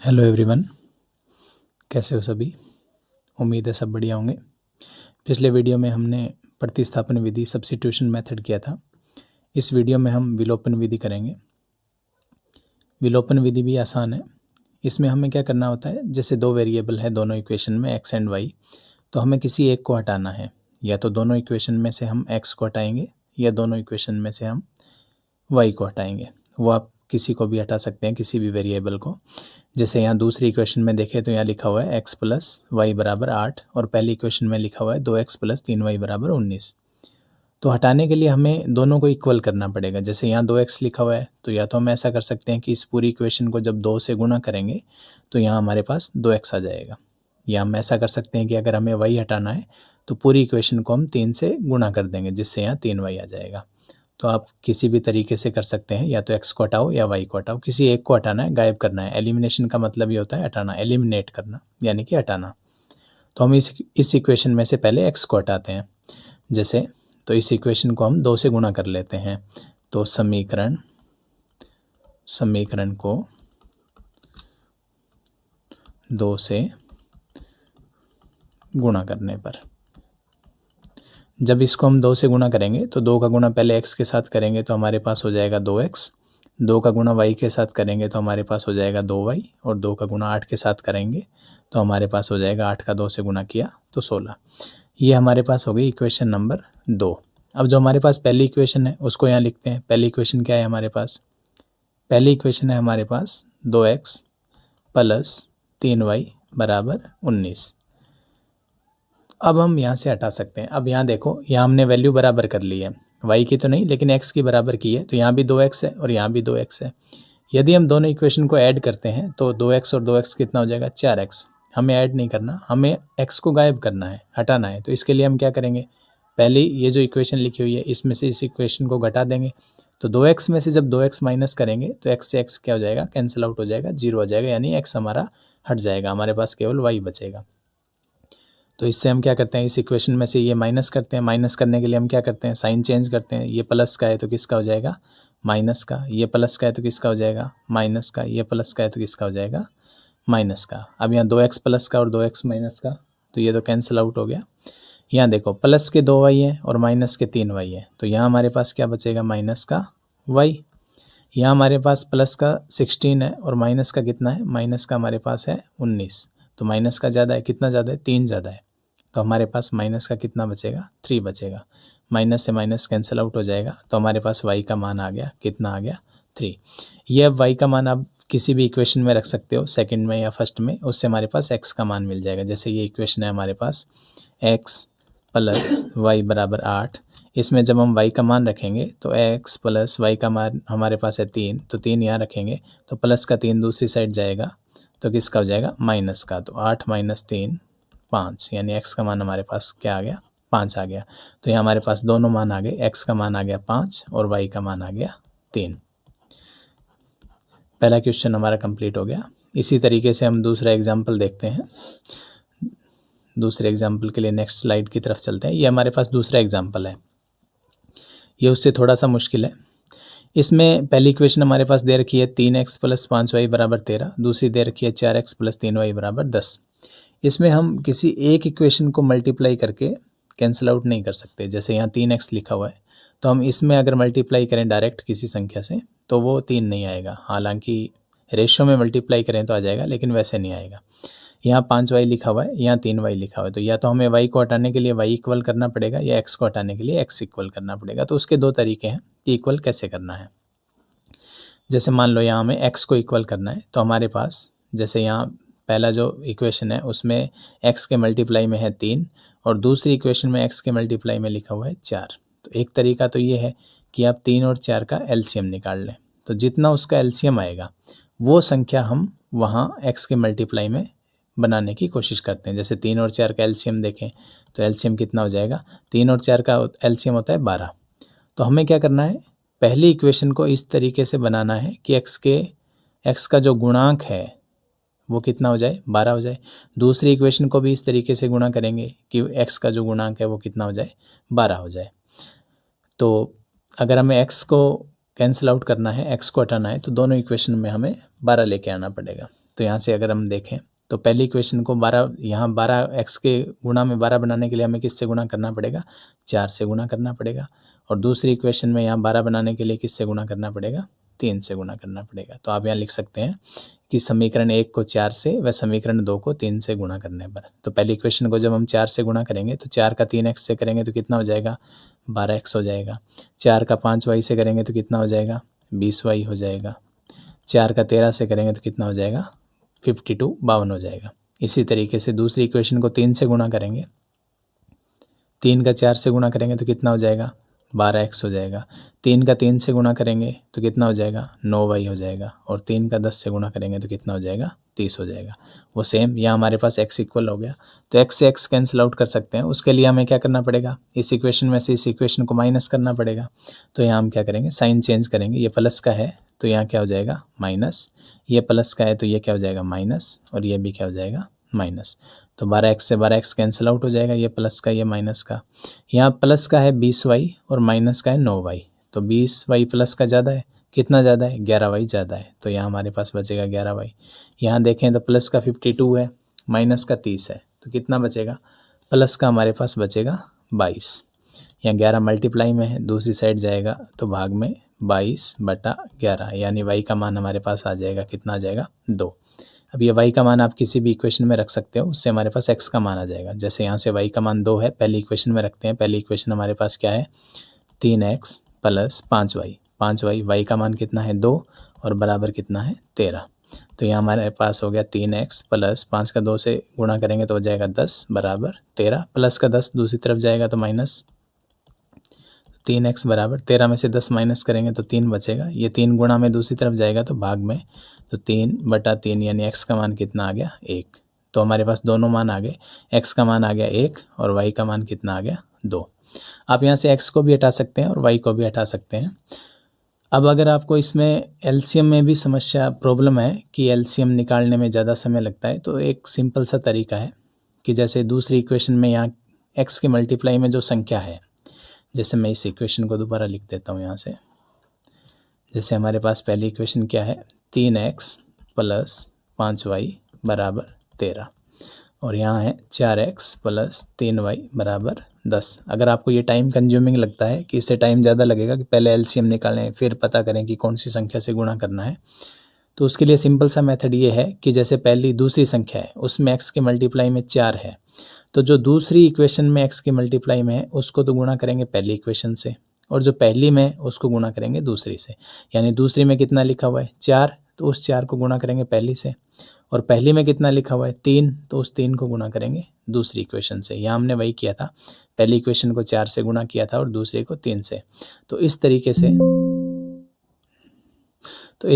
Hello everyone, कैसे हो सभी। उम्मीद है सब बढ़िया होंगे। पिछले वीडियो में हमने प्रतिस्थापन विधि सब्स्टिट्यूशन मेथड किया था। इस वीडियो में हम विलोपन विधि करेंगे। विलोपन विधि भी आसान है। इसमें हमें क्या करना होता है, जैसे दो वेरिएबल है दोनों इक्वेशन में x एंड y, तो हमें किसी एक को हटाना है। या तो दोनों इक्वेशन में से हम x को हटाएंगे या दोनों इक्वेशन में से हम y को हटाएंगे। वो आप किसी को भी हटा सकते हैं, किसी भी वेरिएबल को। जैसे यहाँ दूसरी इक्वेशन में देखें तो यहाँ लिखा हुआ है x प्लस वाई बराबर 8 और पहली इक्वेशन में लिखा हुआ है 2x प्लस 3y बराबर 19। तो हटाने के लिए हमें दोनों को इक्वल करना पड़ेगा। जैसे यहाँ 2x लिखा हुआ है तो या तो हम ऐसा कर सकते हैं कि इस पूरी इक्वेशन को जब 2 से गुणा करेंगे तो यहाँ हमारे पास 2x आ जाएगा। या हम ऐसा कर सकते हैं कि अगर हमें y हटाना है तो पूरी इक्वेशन को हम 3 से गुणा कर देंगे, जिससे यहाँ 3y आ जाएगा। तो आप किसी भी तरीके से कर सकते हैं, या तो x को हटाओ या y को हटाओ, किसी एक को हटाना है, गायब करना है। एलिमिनेशन का मतलब ये होता है हटाना, एलिमिनेट करना यानी कि हटाना। तो हम इस इक्वेशन में से पहले x को हटाते हैं। जैसे तो इस इक्वेशन को हम 2 से गुणा कर लेते हैं। तो समीकरण को 2 से गुणा करने पर, जब इसको हम 2 से गुणा करेंगे तो 2 का गुणा पहले x के साथ करेंगे तो हमारे पास हो जाएगा 2x। 2 का गुणा y के साथ करेंगे तो हमारे पास हो जाएगा 2y। और 2 का गुणा 8 के साथ करेंगे तो हमारे पास हो जाएगा 8 का 2 से गुणा किया तो 16। ये हमारे पास हो गई इक्वेशन नंबर 2। अब जो हमारे पास पहली इक्वेशन है उसको यहाँ लिखते हैं। पहली इक्वेशन क्या है हमारे पास? पहली इक्वेशन है हमारे पास 2x प्लस 3y बराबर 19। अब हम यहाँ से हटा सकते हैं। अब यहाँ देखो, यहाँ हमने वैल्यू बराबर कर ली है, y की तो नहीं लेकिन x की बराबर की है। तो यहाँ भी 2x है और यहाँ भी 2x है। यदि हम दोनों इक्वेशन को ऐड करते हैं तो 2x और 2x कितना हो जाएगा? 4x। हमें ऐड नहीं करना, हमें x को गायब करना है, हटाना है। तो इसके लिए हम क्या करेंगे, पहले ये जो इक्वेशन लिखी हुई है इसमें से इस इक्वेशन को घटा देंगे। तो 2x में से जब 2x माइनस करेंगे तो x से x क्या हो जाएगा? कैंसिल आउट हो जाएगा, 0 हो जाएगा, यानी x हमारा हट जाएगा, हमारे पास केवल y बचेगा। तो इससे हम क्या करते हैं, इस इक्वेशन में से ये माइनस करते हैं। माइनस करने के लिए हम क्या करते हैं, साइन चेंज करते हैं। ये प्लस का है तो किसका हो जाएगा? माइनस का। ये प्लस का है तो किसका हो जाएगा? माइनस का। ये प्लस का है तो किसका हो जाएगा? माइनस का। अब यहाँ 2x प्लस का और 2x माइनस का, तो ये तो कैंसिल आउट हो गया। यहाँ देखो, प्लस के 2y है और माइनस के 3y है, तो यहाँ हमारे पास क्या बचेगा? माइनस का y। यहाँ हमारे पास प्लस का 16 है और माइनस का कितना है? माइनस का हमारे पास है 19। तो माइनस का ज़्यादा है, कितना ज़्यादा है? 3 ज़्यादा है। तो हमारे पास माइनस का कितना बचेगा? 3 बचेगा। माइनस से माइनस कैंसिल आउट हो जाएगा, तो हमारे पास y का मान आ गया, कितना आ गया? 3। ये अब y का मान आप किसी भी इक्वेशन में रख सकते हो, सेकंड में या फर्स्ट में, उससे हमारे पास x का मान मिल जाएगा। जैसे ये इक्वेशन है हमारे पास x प्लस वाई बराबर 8। इसमें जब हम y का मान रखेंगे तो x प्लस वाई का मान हमारे पास है 3, तो 3 यहाँ रखेंगे तो प्लस का 3 दूसरी साइड जाएगा तो किसका हो जाएगा? माइनस का। तो 8 माइनस 3 5, यानी x का मान हमारे पास क्या आ गया? 5 आ गया। तो यहाँ हमारे पास दोनों मान आ गए, x का मान आ गया 5 और y का मान आ गया 3। पहला क्वेश्चन हमारा कंप्लीट हो गया। इसी तरीके से हम दूसरा एग्जाम्पल देखते हैं। दूसरे एग्जाम्पल के लिए नेक्स्ट स्लाइड की तरफ चलते हैं। ये हमारे पास दूसरा एग्जाम्पल है, ये उससे थोड़ा सा मुश्किल है। इसमें पहली इक्वेशन हमारे पास दे रखी है 3x प्लस 5y बराबर 13। दूसरी दे रखी है 4x प्लस 3y बराबर 10। इसमें हम किसी एक इक्वेशन को मल्टीप्लाई करके कैंसिल आउट नहीं कर सकते। जैसे यहाँ 3x लिखा हुआ है तो हम इसमें अगर मल्टीप्लाई करें डायरेक्ट किसी संख्या से तो वो 3 नहीं आएगा। हालांकि रेशो में मल्टीप्लाई करें तो आ जाएगा, लेकिन वैसे नहीं आएगा। यहाँ 5y लिखा हुआ है, यहाँ 3y लिखा हुआ है, तो या तो हमें y को हटाने के लिए y इक्वल करना पड़ेगा या x को हटाने के लिए x इक्वल करना पड़ेगा। तो उसके दो तरीके हैं कि इक्वल कैसे करना है। जैसे मान लो यहाँ हमें x को इक्वल करना है, तो हमारे पास जैसे यहाँ पहला जो इक्वेशन है उसमें x के मल्टीप्लाई में है 3 और दूसरी इक्वेशन में x के मल्टीप्लाई में लिखा हुआ है 4। तो एक तरीका तो ये है कि आप 3 और 4 का एलसीएम निकाल लें, तो जितना उसका एलसीएम आएगा वो संख्या हम वहाँ x के मल्टीप्लाई में बनाने की कोशिश करते हैं। जैसे 3 और 4 का एलसीएम देखें तो एलसीएम कितना हो जाएगा? 3 और 4 का एलसीएम होता है 12। तो हमें क्या करना है, पहली इक्वेशन को इस तरीके से बनाना है कि x का जो गुणांक है वो कितना हो जाए? 12 हो जाए। दूसरी इक्वेशन को भी इस तरीके से गुणा करेंगे कि x का जो गुणांक है वो कितना हो जाए? 12 हो जाए। तो अगर हमें x को कैंसिल आउट करना है, x को हटाना है, तो दोनों इक्वेशन में हमें 12 लेके आना पड़ेगा। तो यहाँ से अगर हम देखें तो पहली इक्वेशन को 12 यहाँ 12x के गुणा में 12 बनाने के लिए हमें किससे गुणा करना पड़ेगा, 4 से गुणा करना पड़ेगा। और दूसरी इक्वेशन में यहाँ 12 बनाने के लिए किससे गुणा करना पड़ेगा, 3 से गुणा करना पड़ेगा। तो आप यहाँ लिख सकते हैं कि समीकरण 1 को 4 से व समीकरण 2 को 3 से गुणा करने पर, तो पहली इक्वेशन को जब हम 4 से गुणा करेंगे तो 4 का 3x से करेंगे तो कितना हो जाएगा, 12x हो जाएगा। 4 का 5y से करेंगे तो कितना हो जाएगा, 20y हो जाएगा। 4 का 13 से करेंगे तो कितना हो जाएगा, 52 हो जाएगा। इसी तरीके से दूसरी इक्वेशन को 3 से गुणा करेंगे, 3 का 4 से गुणा करेंगे तो कितना हो जाएगा, 12x हो जाएगा। 3 का 3 से गुणा करेंगे तो कितना हो जाएगा, 9y हो जाएगा। और 3 का 10 से गुणा करेंगे तो कितना हो जाएगा, 30 हो जाएगा। वो सेम यहाँ हमारे पास x इक्वल हो गया, तो x से x कैंसिल आउट कर सकते हैं। उसके लिए हमें क्या करना पड़ेगा, इस इक्वेशन में से इस इक्वेशन को माइनस करना पड़ेगा। तो यहाँ हम क्या करेंगे, साइन चेंज करेंगे। ये प्लस का है तो यहाँ क्या हो जाएगा, माइनस। ये प्लस का है तो ये क्या हो जाएगा, माइनस। और ये भी क्या हो जाएगा, माइनस। तो 12x से 12x कैंसिल आउट हो जाएगा, ये प्लस का ये माइनस का। यहाँ प्लस का है 20y और माइनस का है 9y। तो 20y प्लस का ज़्यादा है, कितना ज़्यादा है, 11y ज़्यादा है। तो यहाँ हमारे पास बचेगा 11y। यहाँ देखें तो प्लस का 52 है, माइनस का 30 है, तो कितना बचेगा, प्लस का हमारे पास बचेगा 22। यहाँ 11 मल्टीप्लाई में है, दूसरी साइड जाएगा तो भाग में 22/11, यानी y का मान हमारे पास आ जाएगा, कितना आ जाएगा, 2। अब ये y का मान आप किसी भी इक्वेशन में रख सकते हो, उससे हमारे पास x का मान आ जाएगा। जैसे यहाँ से y का मान 2 है, पहली इक्वेशन में रखते हैं। पहली इक्वेशन हमारे पास क्या है, 3x + 5y। 5y, y का मान कितना है, 2 और बराबर कितना है, 13। तो यहाँ हमारे पास हो गया 3x + 5 का 2 से गुणा करेंगे तो हो जाएगा 10 बराबर 13। प्लस का 10 दूसरी तरफ जाएगा तो माइनस। 3x बराबर 13 में से 10 माइनस करेंगे तो 3 बचेगा। ये 3 गुणा में दूसरी तरफ जाएगा तो भाग में, तो 3/3, यानी x का मान कितना आ गया, 1। तो हमारे पास दोनों मान आ गए, x का मान आ गया 1 और y का मान कितना आ गया, 2। आप यहाँ से x को भी हटा सकते हैं और y को भी हटा सकते हैं। अब अगर आपको इसमें एलसीएम में भी समस्या प्रॉब्लम है कि एलसीएम निकालने में ज़्यादा समय लगता है, तो एक सिंपल सा तरीका है कि जैसे दूसरी इक्वेशन में यहाँ x के मल्टीप्लाई में जो संख्या है, जैसे मैं इस इक्वेशन को दोबारा लिख देता हूँ यहाँ से। जैसे हमारे पास पहली इक्वेशन क्या है, 3x + 5y = 13 और यहाँ है 4x + 3y = 10। अगर आपको ये टाइम कंज्यूमिंग लगता है कि इससे टाइम ज़्यादा लगेगा कि पहले एलसीएम निकालें फिर पता करें कि कौन सी संख्या से गुणा करना है, तो उसके लिए सिंपल सा मेथड ये है कि जैसे पहली दूसरी संख्या है उसमें x के मल्टीप्लाई में 4 है, तो जो दूसरी इक्वेशन में x के मल्टीप्लाई में है उसको तो गुणा करेंगे पहली इक्वेशन से, और जो पहली में उसको गुणा करेंगे दूसरी से। यानी दूसरी में कितना लिखा हुआ है, 4, तो उस 4 को गुणा करेंगे पहली से। और पहली में कितना लिखा हुआ है, 3, तो उस 3 को गुणा करेंगे दूसरी इक्वेशन से। यहाँ हमने वही किया था, पहली इक्वेशन को 4 से गुणा किया था और दूसरे को 3 से। तो इस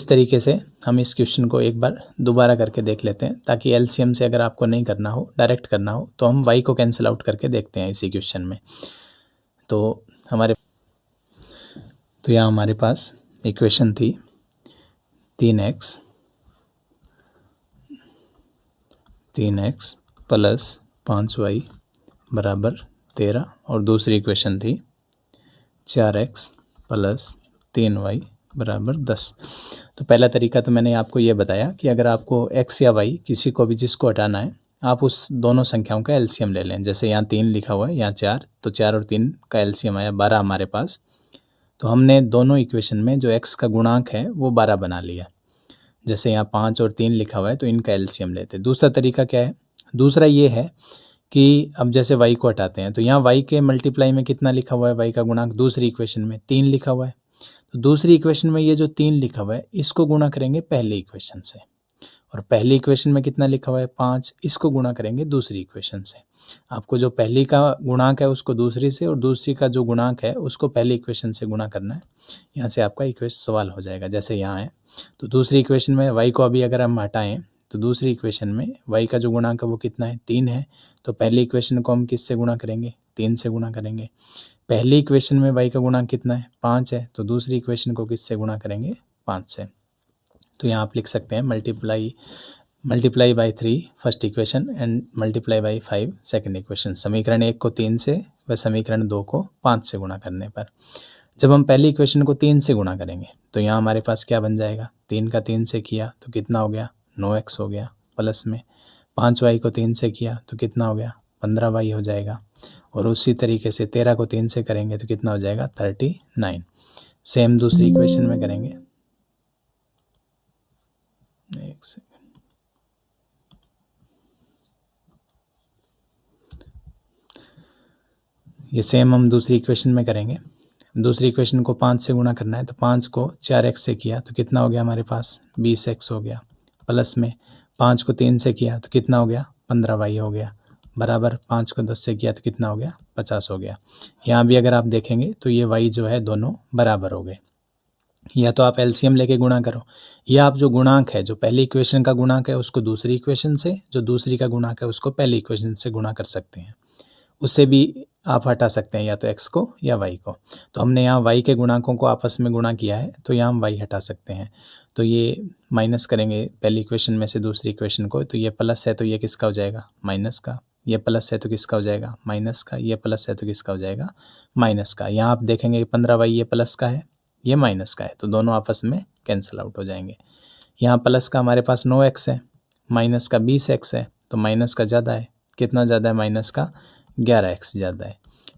तरीके से हम इस क्वेश्चन को एक बार दोबारा करके देख लेते हैं, ताकि एलसीएम से अगर आपको नहीं करना हो, डायरेक्ट करना हो, तो हम y को कैंसिल आउट करके देखते हैं इसी क्वेश्चन में। तो यहाँ हमारे पास इक्वेशन थी 3x + 5y = 13 और दूसरी इक्वेशन थी 4x + 3y = 10। तो पहला तरीका तो मैंने आपको ये बताया कि अगर आपको x या y किसी को भी जिसको हटाना है, आप उस दोनों संख्याओं का एलसीएम ले लें। जैसे यहाँ 3 लिखा हुआ है, यहाँ 4, तो 4 और 3 का एलसीएम आया 12 हमारे पास। तो हमने दोनों इक्वेशन में जो x का गुणांक है वो 12 बना लिया। जैसे यहाँ 5 और 3 लिखा हुआ है तो इनका एलसीएम लेते। दूसरा तरीका क्या है, दूसरा ये है कि अब जैसे y को हटाते हैं तो यहाँ y के मल्टीप्लाई में कितना लिखा हुआ है, y का गुणांक दूसरी इक्वेशन में 3 लिखा हुआ है। तो दूसरी इक्वेशन में ये जो 3 लिखा हुआ है इसको गुणा करेंगे पहली इक्वेशन से, और पहली इक्वेशन में कितना लिखा हुआ है, 5, इसको गुणा करेंगे दूसरी इक्वेशन से। आपको जो पहली का गुणांक है उसको दूसरी से, और दूसरी का जो गुणांक है उसको पहली इक्वेशन से गुणा करना है। यहाँ से आपका इक्वेशन सवाल हो जाएगा। जैसे यहाँ है तो दूसरी इक्वेशन में y को अभी अगर हम हटाएं तो दूसरी इक्वेशन में y का जो गुणांक है वो कितना है, 3 है। तो पहली इक्वेशन को हम किससे गुणा करेंगे, 3 से गुणा करेंगे। पहली इक्वेशन में y का गुणांक कितना है, 5 है, तो दूसरी इक्वेशन को किससे गुणा करेंगे, 5 से। तो यहाँ आप लिख सकते हैं multiply by 3 first equation and multiply by 5 second equation. समीकरण 1 को 3 से व समीकरण 2 को 5 से गुणा करने पर जब हम पहली इक्वेशन को 3 से गुणा करेंगे तो यहाँ हमारे पास क्या बन जाएगा, 3 का 3 से किया तो कितना हो गया, 9x हो गया प्लस में 5y को 3 से किया तो कितना हो गया 15y हो जाएगा। और उसी तरीके से 13 को 3 से करेंगे तो कितना हो जाएगा 39। सेम दूसरी इक्वेशन में करेंगे, एक सेकंड, ये सेम हम दूसरी इक्वेशन में करेंगे। दूसरी इक्वेशन को 5 से गुणा करना है तो 5 को 4x से किया तो कितना हो गया हमारे पास 20x हो गया प्लस में 5 को 3 से किया तो कितना हो गया 15y हो गया बराबर 5 को 10 से किया तो कितना हो गया 50 हो गया। यहाँ भी अगर आप देखेंगे तो ये y जो है दोनों बराबर हो गए। या तो आप एलसीएम लेके गुणा करो, या आप जो गुणांक है जो पहली इक्वेशन का गुणांक है उसको दूसरी इक्वेशन से, जो दूसरी का गुणांक है उसको पहली इक्वेशन से गुणा कर सकते हैं। उससे भी आप हटा सकते हैं या तो x को या y को। तो हमने यहाँ y के गुणांकों को आपस में गुणा किया है तो यहाँ हम y हटा सकते हैं। तो ये माइनस करेंगे पहली इक्वेशन में से दूसरी इक्वेशन को, तो ये प्लस है तो ये किसका हो जाएगा माइनस का, ये प्लस है तो किसका हो जाएगा माइनस का, ये प्लस है तो किसका हो जाएगा माइनस का। यहाँ आप देखेंगे 15y ये प्लस का है ये माइनस का है तो दोनों आपस में कैंसिल आउट हो जाएंगे। यहाँ प्लस का हमारे पास 9x है, माइनस का 20x है तो माइनस का ज़्यादा है, कितना ज़्यादा है माइनस का 11x ज़्यादा है।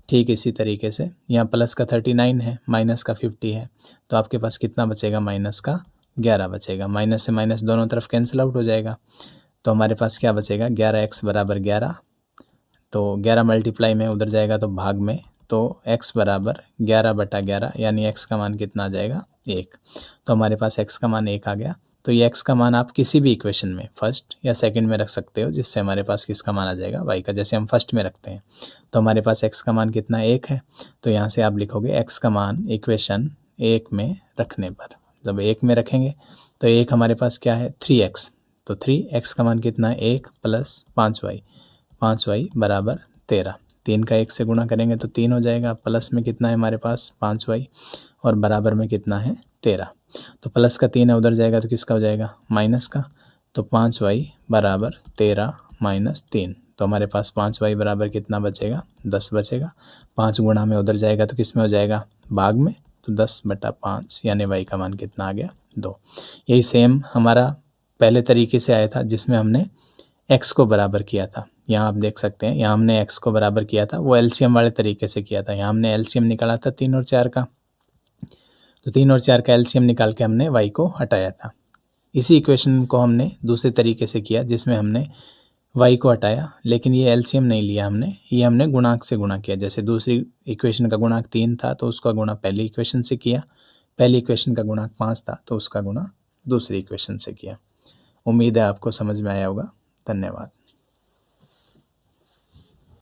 ठीक इसी तरीके से यहाँ प्लस का 39 है, माइनस का 50 है तो आपके पास कितना बचेगा माइनस का 11 बचेगा। माइनस से माइनस दोनों तरफ कैंसिल आउट हो जाएगा तो हमारे पास क्या बचेगा 11x बराबर 11, तो 11 मल्टीप्लाई में उधर जाएगा तो भाग में, तो x बराबर 11/11 यानी x का मान कितना आ जाएगा 1। तो हमारे पास x का मान 1 आ गया। तो ये x का मान आप किसी भी इक्वेशन में फर्स्ट या सेकंड में रख सकते हो जिससे हमारे पास किसका मान आ जाएगा y का। जैसे हम फर्स्ट में रखते हैं तो हमारे पास x का मान कितना 1 है, तो यहाँ से आप लिखोगे x का मान इक्वेशन 1 में रखने पर, जब 1 में रखेंगे तो 1 हमारे पास क्या है 3x, तो 3x का मान कितना है 1 प्लस 5y बराबर 13। 3 का 1 से गुणा करेंगे तो 3 हो जाएगा, प्लस में कितना है हमारे पास 5y और बराबर में कितना है 13। तो प्लस का 3 है उधर जाएगा तो किसका हो जाएगा माइनस का, तो 5y बराबर 13 माइनस 3, तो हमारे पास 5y बराबर कितना बचेगा 10 बचेगा। 5 गुणा में उधर जाएगा तो किस में हो जाएगा भाग में, तो 10/5 यानी y का मान कितना आ गया 2। यही सेम हमारा पहले तरीके से आया था जिसमें हमने x को बराबर किया था। यहाँ आप देख सकते हैं यहाँ हमने x को बराबर किया था, वो एलसीएम वाले तरीके से किया था। यहाँ हमने एलसीएम निकाला था 3 और 4 का, तो 3 और 4 का एलसीएम निकाल के हमने y को हटाया था। इसी इक्वेशन को हमने दूसरे तरीके से किया जिसमें हमने y को हटाया लेकिन ये एलसीएम नहीं लिया हमने, ये हमने गुणांक से गुणा किया। जैसे दूसरी इक्वेशन का गुणांक 3 था तो उसका गुणा पहली इक्वेशन से किया, पहली इक्वेशन का गुणांक 5 था तो उसका गुणा दूसरी इक्वेशन से किया। उम्मीद है आपको समझ में आया होगा। धन्यवाद।